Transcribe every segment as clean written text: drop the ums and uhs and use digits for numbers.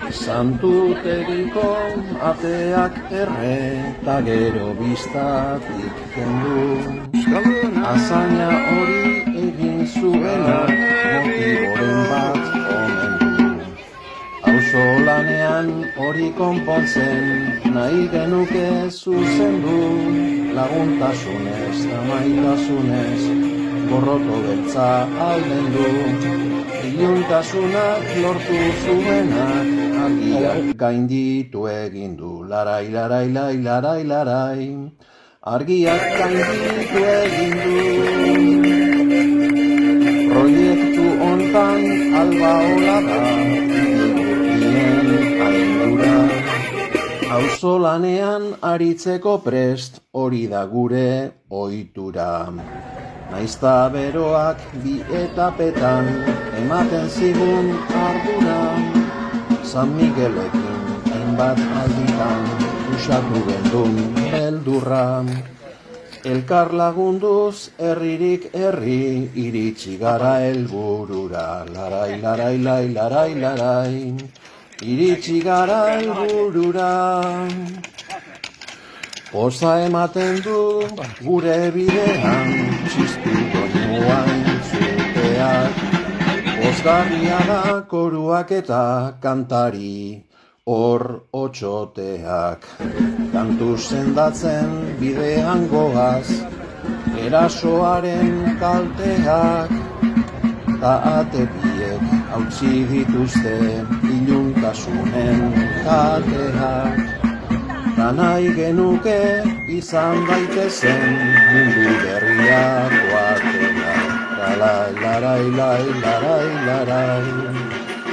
Santutegiko ateak erre ta gero biztatik kendu. Azaina hori egin zuenak motiboren bat omen du. Auzolanean hori konpontzen nahi genuke zuzendu. Laguntasunez eta maitasunez gorroto beltza aldendu. Iluntasunak lortu zuenak argiak gainditu egin du. Larai, larai, larai, larai, larai. Argiak gainditu egin du. Proiektu hontan albaola da igurtien aindura. Auzolanean aritzeko prest hori da gure ohitura. Naizta beroak bi etapetan ematen zigun ardura. San Miguelekin hainbat alditan usatu gendun beldurra. Elkar lagunduz herririk herri iritsi gara helburura. Larai, larai, larai, larai, larai. Iritsi gara helburura. Poza ematen du gure bidean txistu doinuan zuteak. Pozgarria da koruak eta kantari hor otxoteak. Kantu sendatzen bidean goaz erasoaren kalteak. Ta atepiek hautsi dituzte iluntasunen kateak. Ta nahi genuke izan daitezen mundu berriako ateak. Larai, larai, larai, larai, larai.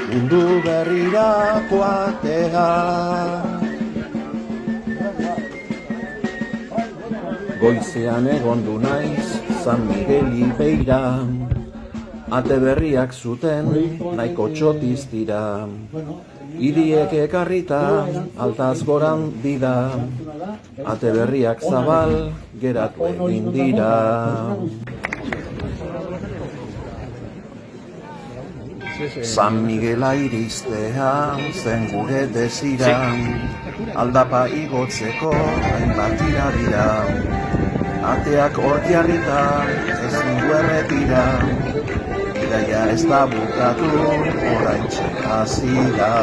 Mundu berrirako ateak. Goizean egondu naiz San Migueli beira. Ate berriak zuten nahiko txotiz dira. Hiriek ekarrita altaz goran dira. Ate berriak zabal geratu egin dira. San Miguela iristea zen gure desira. Aldapa igotzeko hainbat dira. Ateak orkiarrita ezin du erretira. Bidaia ez da bukatu, oraintxe hasi da.